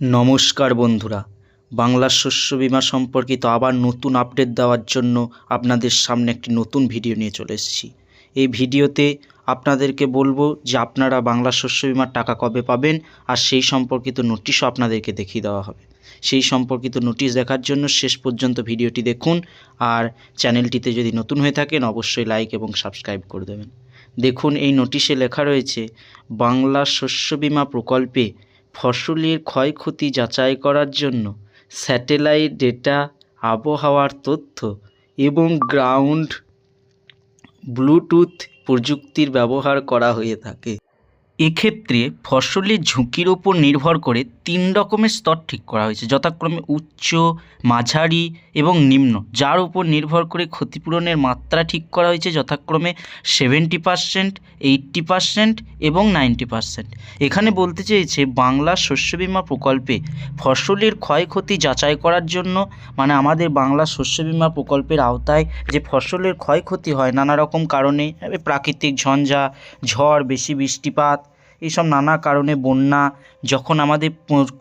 নমস্কার বন্ধুরা, বাংলা শস্য বীমা সম্পর্কিত আবার নতুন আপডেট দেওয়ার জন্য আপনাদের সামনে একটি নতুন ভিডিও নিয়ে চলে এসেছি। এই ভিডিওতে আপনাদেরকে বলবো যে আপনারা বাংলা শস্য বীমার টাকা কবে পাবেন আর সেই সম্পর্কিত নোটিশও আপনাদেরকে দেখিয়ে দেওয়া হবে। সেই সম্পর্কিত নোটিশ দেখার জন্য শেষ পর্যন্ত ভিডিওটি দেখুন, আর চ্যানেলটিতে যদি নতুন হয়ে থাকেন অবশ্যই লাইক এবং সাবস্ক্রাইব করে দেবেন। দেখুন, এই নোটিশে লেখা রয়েছে, বাংলা শস্য বীমা প্রকল্পে ফসলের ক্ষয়ক্ষতি যাচাই করার জন্য স্যাটেলাইট ডেটা, আবহাওয়ার তথ্য এবং গ্রাউন্ড ব্লুটুথ প্রযুক্তির ব্যবহার করা হয়ে থাকে। এক্ষেত্রে ফসলের ঝুঁকির ওপর নির্ভর করে 3 রকমের স্তর ঠিক করা হয়েছে, যথাক্রমে উচ্চ, মাঝারি এবং নিম্ন, যার উপর নির্ভর করে ক্ষতিপূরণের মাত্রা ঠিক করা হয়েছে যথাক্রমে 70%, 80% এবং 90%। এখানে বলতে চেয়েছে বাংলা শস্য বীমা প্রকল্পে ফসলের ক্ষয়ক্ষতি যাচাই করার জন্য, মানে আমাদের বাংলা শস্য বীমা প্রকল্পের আওতায় যে ফসলের ক্ষয়ক্ষতি হয় নানা রকম কারণে, প্রাকৃতিক ঝড়, বেশি বৃষ্টিপাত, এইসব নানা কারণে, বন্যা, যখন আমাদের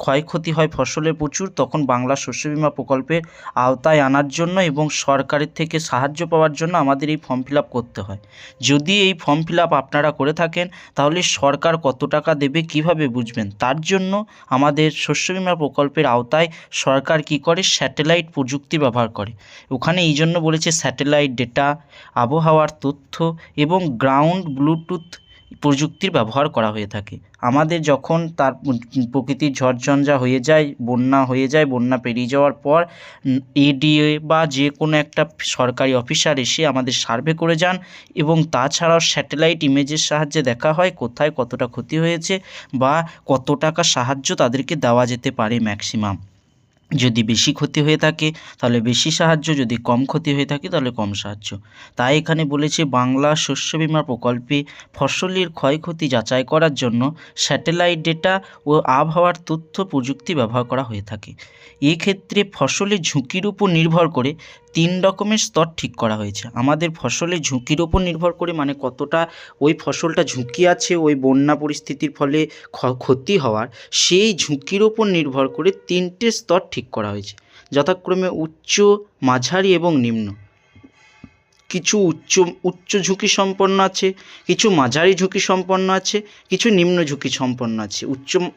ক্ষয়ক্ষতি হয় ফসলের প্রচুর, তখন বাংলা শস্য বীমা প্রকল্পের আওতায় আনার জন্য এবং সরকারের থেকে সাহায্য পাওয়ার জন্য আমাদের এই ফর্ম ফিল আপ করতে হয়। যদি এই ফর্ম ফিল আপ আপনারা করে থাকেন তাহলে সরকার কত টাকা দেবে কিভাবে বুঝবেন? তার জন্য আমাদের শস্য বীমা প্রকল্পের আওতায় সরকার কি করে, স্যাটেলাইট প্রযুক্তি ব্যবহার করে। ওখানে এই জন্য বলেছে স্যাটেলাইট ডেটা, আবহাওয়ার তথ্য এবং গ্রাউন্ড ব্লুটুথ প্রযুক্তির ব্যবহার করা হয়ে থাকে। আমাদের যখন তার প্রকৃতির ঝড়ঝঞ্ঝা হয়ে যায়, বন্যা পেরিয়ে যাওয়ার পর এডিএ বা যে কোনো একটা সরকারি অফিসার এসে আমাদের সার্ভে করে যান, এবং তাছাড়াও স্যাটেলাইট ইমেজের সাহায্যে দেখা হয় কোথায় কতটা ক্ষতি হয়েছে বা কত টাকা সাহায্য তাদেরকে দেওয়া যেতে পারে ম্যাক্সিমাম। যদি বেশি ক্ষতি হয়ে থাকে তাহলে বেশি সাহায্য, যদি কম ক্ষতি হয়ে থাকে তাহলে কম সাহায্য। তাই এখানে বলেছে বাংলা শস্য বীমা প্রকল্পে ফসলের ক্ষয়ক্ষতি যাচাই করার জন্য স্যাটেলাইট ডেটা ও আবহাওয়ার তথ্য প্রযুক্তি ব্যবহার করা হয়ে থাকে। এক্ষেত্রে ফসলের ঝুঁকির উপর নির্ভর করে 3 রকমের স্তর ঠিক করা হয়েছে। আমাদের ফসলের ঝুঁকির ওপর নির্ভর করে, মানে কতটা ওই ফসলটা ঝুঁকি আছে ওই বন্যা পরিস্থিতির ফলে ক্ষতি হওয়ার, সেই ঝুঁকির ওপর নির্ভর করে 3টে স্তর ঠিক করা হয়েছে, যথাক্রমে উচ্চ, মাঝারি এবং নিম্ন। কিছু উচ্চ ঝুঁকি সম্পন্ন আছে, কিছু মাঝারি ঝুঁকি সম্পন্ন আছে, কিছু নিম্ন ঝুঁকি সম্পন্ন আছে।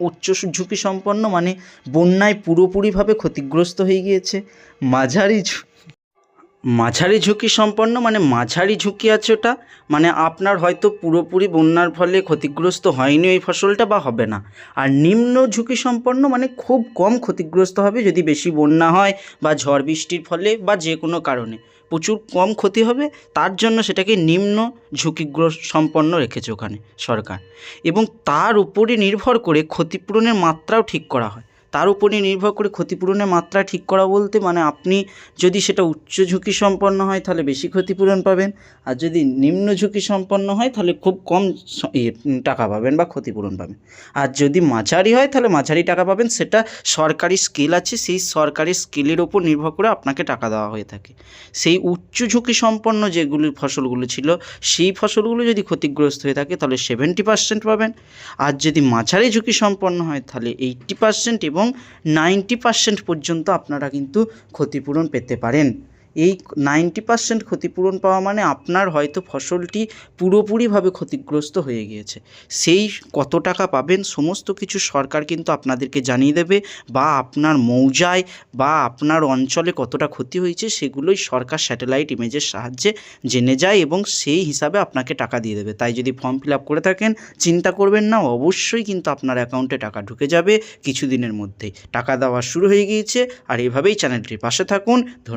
উচ্চ ঝুঁকি সম্পন্ন মানে বন্যায় পুরোপুরিভাবে ক্ষতিগ্রস্ত হয়ে গিয়েছে। মাঝারি ঝুঁকি সম্পন্ন মানে মাঝারি ঝুঁকি আছে, ওটা মানে আপনার হয়তো পুরোপুরি বন্যার ফলে ক্ষতিগ্রস্ত হয়নি ওই ফসলটা বা হবে না। আর নিম্ন ঝুঁকি সম্পন্ন মানে খুব কম ক্ষতিগ্রস্ত হবে, যদি বেশি বন্যা হয় বা ঝড় বৃষ্টির ফলে বা যে কোনো কারণে প্রচুর কম ক্ষতি হবে, তার জন্য সেটাকে নিম্ন ঝুঁকিগ্রস্ত সম্পন্ন রেখেছে ওখানে সরকার। এবং তার উপরে নির্ভর করে ক্ষতিপূরণের মাত্রাও ঠিক করা হয়। তার উপরে নির্ভর করে ক্ষতিপূরণের মাত্রা ঠিক করা বলতে, মানে আপনি যদি সেটা উচ্চ ঝুঁকি সম্পন্ন হয় তাহলে বেশি ক্ষতিপূরণ পাবেন, আর যদি নিম্ন ঝুঁকি সম্পন্ন হয় তাহলে খুব কম টাকা পাবেন বা ক্ষতিপূরণ পাবেন। আর যদি মাঝারি হয় তাহলে মাঝারি টাকা পাবেন। সেটা সরকারি স্কেল আছে, সেই সরকারি স্কেলের ওপর নির্ভর করে আপনাকে টাকা দেওয়া হয়ে থাকে। সেই উচ্চ ঝুঁকি সম্পন্ন যেগুলি ফসলগুলো ছিল, সেই ফসলগুলো যদি ক্ষতিগ্রস্ত হয়ে থাকে তাহলে 70% পাবেন। আর যদি মাঝারি ঝুঁকি সম্পন্ন হয় তাহলে 80% এবং 90% পর্যন্ত আপনারা কিন্তু ক্ষতিপূরণ পেতে পারেন। এই 90% ক্ষতিপূরণ পাওয়া মানে আপনার হয়তো ফসলটি পুরোপুরিভাবে ক্ষতিগ্রস্ত হয়ে গিয়েছে। সেই কত টাকা পাবেন সমস্ত কিছু সরকার কিন্তু আপনাদেরকে জানিয়ে দেবে, বা আপনার মৌজায় বা আপনার অঞ্চলে কতটা ক্ষতি হয়েছে সেগুলোই সরকার স্যাটেলাইট ইমেজের সাহায্যে জেনে যায় এবং সেই হিসাবে আপনাকে টাকা দিয়ে দেবে। তাই যদি ফর্ম ফিল আপ করে থাকেন চিন্তা করবেন না, অবশ্যই কিন্তু আপনার অ্যাকাউন্টে টাকা ঢুকে যাবে কিছুদিনের মধ্যেই। টাকা দেওয়া শুরু হয়ে গিয়েছে। আর এভাবেই চ্যানেলটির পাশে থাকুন। ধন্যবাদ।